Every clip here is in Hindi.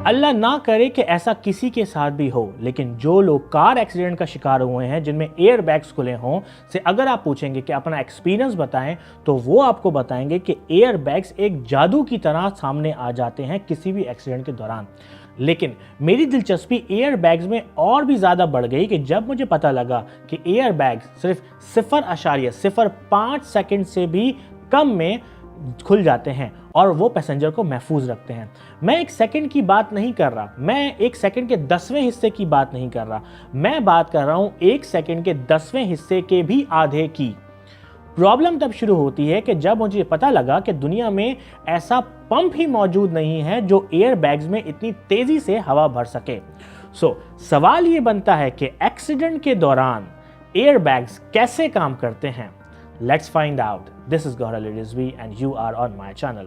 अल्लाह ना करे कि ऐसा किसी के साथ भी हो, लेकिन जो लोग कार एक्सीडेंट का शिकार हुए हैं जिनमें एयर बैग्स खुले हों से अगर आप पूछेंगे कि अपना एक्सपीरियंस बताएं, तो वो आपको बताएंगे कि एयर बैग्स एक जादू की तरह सामने आ जाते हैं किसी भी एक्सीडेंट के दौरान। लेकिन मेरी दिलचस्पी एयर बैग्स में और भी ज़्यादा बढ़ गई कि जब मुझे पता लगा कि एयर बैग्स सिर्फ 0.05 सेकंड से भी कम में खुल जाते हैं और वो पैसेंजर को महफूज रखते हैं। मैं एक सेकंड की बात नहीं कर रहा, मैं एक सेकंड के 10वें हिस्से की बात नहीं कर रहा, मैं बात कर रहा हूं एक सेकंड के 10वें हिस्से के भी आधे की। प्रॉब्लम तब शुरू होती है कि जब मुझे पता लगा कि दुनिया में ऐसा पंप ही मौजूद नहीं है जो एयर बैग्स में इतनी तेजी से हवा भर सके। सवाल ये बनता है कि एक्सीडेंट के दौरान एयर बैग्स कैसे काम करते हैं। Let's find out. This is Gaurav Rizvi and you are on my channel.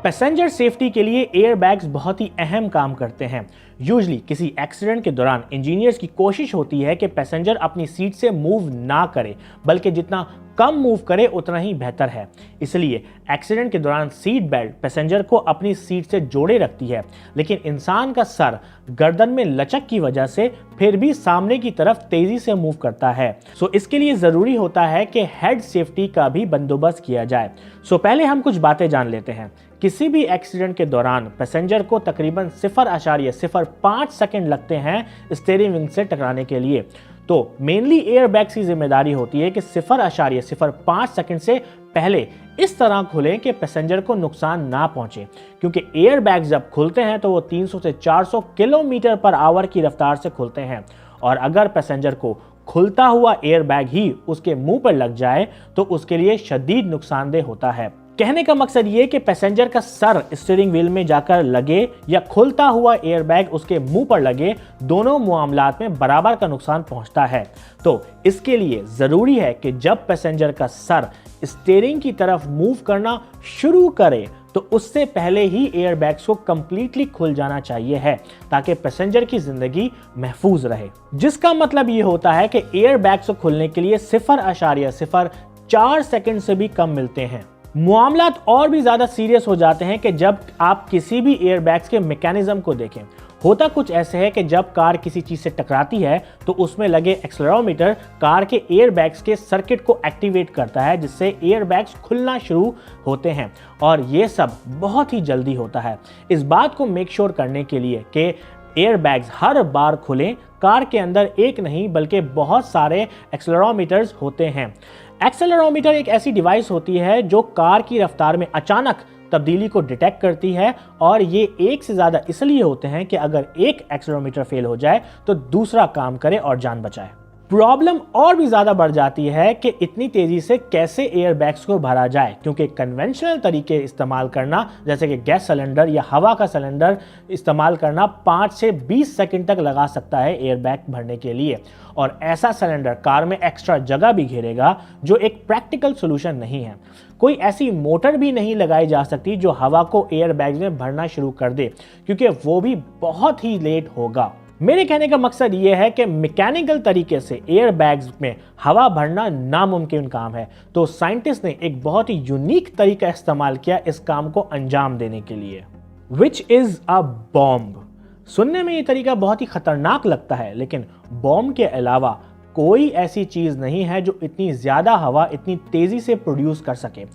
Passenger safety के लिए एयर बैग्स बहुत ही अहम काम करते हैं। यूजली किसी एक्सीडेंट के दौरान इंजीनियर्स की कोशिश होती है कि पैसेंजर अपनी सीट से मूव ना करे, बल्कि जितना कम मूव करे उतना ही बेहतर है। इसलिए एक्सीडेंट के दौरान सीट बेल्ट पैसेंजर को अपनी सीट से जोड़े रखती है, लेकिन इंसान का सर गर्दन में लचक की वजह से फिर भी सामने की तरफ तेजी से मूव करता है। इसके लिए जरूरी होता है कि हेड सेफ्टी का भी बंदोबस्त किया जाए। पहले हम कुछ बातें जान लेते हैं। किसी भी एक्सीडेंट के दौरान पैसेंजर को तकरीबन 0.05 सेकंड लगते हैं स्टीयरिंग व्हील से टकराने के लिए। तो मेनली एयर बैग्स की जिम्मेदारी होती है कि 0.05 सेकंड से पहले इस तरह खुलें कि पैसेंजर को नुकसान ना पहुंचे, क्योंकि एयर बैग जब खुलते हैं तो वो 300 से 400 किलोमीटर पर आवर की रफ्तार से खुलते हैं, और अगर पैसेंजर को खुलता हुआ एयर बैग ही उसके मुंह पर लग जाए तो उसके लिए शदीद नुकसानदेह होता है। कहने का मकसद ये कि पैसेंजर का सर स्टीयरिंग व्हील में जाकर लगे या खुलता हुआ एयर बैग उसके मुंह पर लगे, दोनों मामलात में बराबर का नुकसान पहुंचता है। तो इसके लिए जरूरी है कि जब पैसेंजर का सर स्टीयरिंग की तरफ मूव करना शुरू करे तो उससे पहले ही एयर बैग्स को कंप्लीटली खुल जाना चाहिए है, ताकि पैसेंजर की जिंदगी महफूज रहे। जिसका मतलब ये होता है कि एयर बैग्स को खुलने के लिए 0.04 सेकंड से भी कम मिलते हैं। मामलात और भी ज्यादा सीरियस हो जाते हैं कि जब आप किसी भी एयर बैग्स के मैकेनिज्म को देखें। होता कुछ ऐसे है कि जब कार किसी चीज से टकराती है तो उसमें लगे एक्सेलेरोमीटर कार के एयर बैग्स के सर्किट को एक्टिवेट करता है, जिससे एयर बैग्स खुलना शुरू होते हैं, और ये सब बहुत ही जल्दी होता है। इस बात को मेक श्योर करने के लिए कि एयर बैग्स हर बार खुलें, कार के अंदर एक नहीं बल्कि बहुत सारे एक्सेलेरोमीटर्स होते हैं। एक्सेलेरोमीटर एक ऐसी डिवाइस होती है जो कार की रफ्तार में अचानक तब्दीली को डिटेक्ट करती है, और ये एक से ज़्यादा इसलिए होते हैं कि अगर एक एक्सेलेरोमीटर फेल हो जाए तो दूसरा काम करे और जान बचाए। प्रॉब्लम और भी ज़्यादा बढ़ जाती है कि इतनी तेज़ी से कैसे एयर बैग्स को भरा जाए, क्योंकि कन्वेंशनल तरीके इस्तेमाल करना, जैसे कि गैस सिलेंडर या हवा का सिलेंडर इस्तेमाल करना 5 से 20 सेकंड तक लगा सकता है एयर बैग भरने के लिए, और ऐसा सिलेंडर कार में एक्स्ट्रा जगह भी घेरेगा, जो एक प्रैक्टिकल सोल्यूशन नहीं है। कोई ऐसी मोटर भी नहीं लगाई जा सकती जो हवा को एयर बैग्स में भरना शुरू कर दे, क्योंकि वो भी बहुत ही लेट होगा। मेरे कहने का मकसद ये है कि मैकेनिकल तरीके से एयर बैग्स में हवा भरना नामुमकिन काम है। तो साइंटिस्ट ने एक बहुत ही यूनिक तरीका इस्तेमाल किया इस काम को अंजाम देने के लिए, विच इज अ बॉम्ब। सुनने में ये तरीका बहुत ही खतरनाक लगता है, लेकिन बॉम्ब के अलावा कोई ऐसी चीज नहीं है जो इतनी ज्यादा हवा इतनी तेजी से प्रोड्यूस कर सके।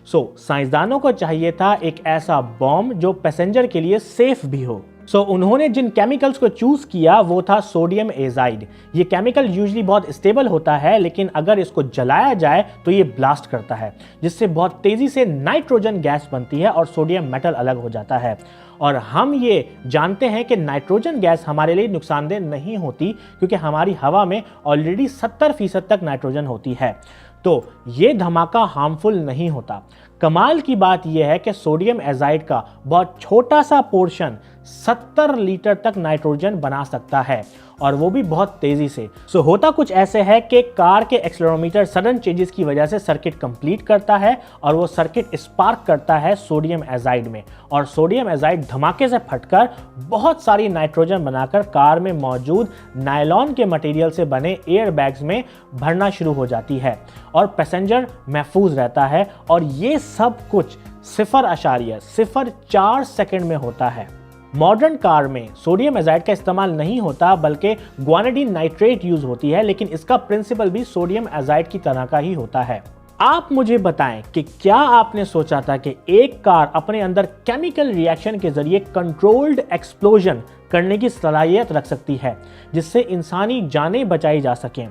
साइंसदानों को चाहिए था एक ऐसा बॉम्ब जो पैसेंजर के लिए सेफ भी हो। उन्होंने जिन केमिकल्स को चूज किया वो था सोडियम एजाइड। ये केमिकल यूजुअली बहुत स्टेबल होता है, लेकिन अगर इसको जलाया जाए तो ये ब्लास्ट करता है, जिससे बहुत तेजी से नाइट्रोजन गैस बनती है और सोडियम मेटल अलग हो जाता है। और हम ये जानते हैं कि नाइट्रोजन गैस हमारे लिए नुकसानदेह नहीं होती, क्योंकि हमारी हवा में ऑलरेडी 70% तक नाइट्रोजन होती है, तो ये धमाका हार्मफुल नहीं होता। कमाल की बात यह है कि सोडियम एजाइड का बहुत छोटा सा पोर्शन 70 लीटर तक नाइट्रोजन बना सकता है, और वो भी बहुत तेजी से। सो होता कुछ ऐसे है कि कार के एक्सेलेरोमीटर सडन चेंजेस की वजह से सर्किट कंप्लीट करता है और वो सर्किट स्पार्क करता है सोडियम एजाइड में, और सोडियम एजाइड धमाके से फटकर बहुत सारी नाइट्रोजन बनाकर कार में मौजूद नायलॉन के मटेरियल से बने एयर बैग्स में भरना शुरू हो जाती है, और पैसेंजर महफूज रहता है। और ये सब कुछ 0.04 सेकंड में होता है। मॉडर्न कार में सोडियम एजाइड का इस्तेमाल नहीं होता, बल्कि ग्वानिडीन नाइट्रेट यूज होती है, लेकिन इसका प्रिंसिपल भी सोडियम एजाइड की तरह का ही होता है। आप मुझे बताएं कि क्या आपने सोचा था कि एक कार अपने अंदर केमिकल रिएक्शन के जरिए कंट्रोल्ड एक्सप्लोजन करने की सलाहियत रख सकती है, जिससे इंसानी जानें बचाई जा सकें?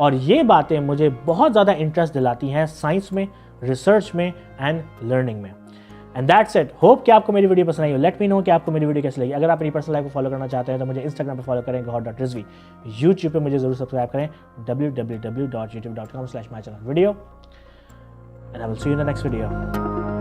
और ये बातें मुझे बहुत ज़्यादा इंटरेस्ट दिलाती हैं साइंस में, रिसर्च में एंड लर्निंग में। And that's it. होप कि आपको मेरी वीडियो पसंद आई हो। लेट मी नो कि आपको मेरी वीडियो कैसी लगी। अगर आप मेरी पर्सनल लाइफ को फॉलो करना चाहते हैं तो मुझे इंस्टाग्राम पे फॉलो करें gauhar.rizvi। यूट्यूब पे मुझे जरूर सब्सक्राइब करें www.youtube.com/mychannelvideo। And I will see you in the next video.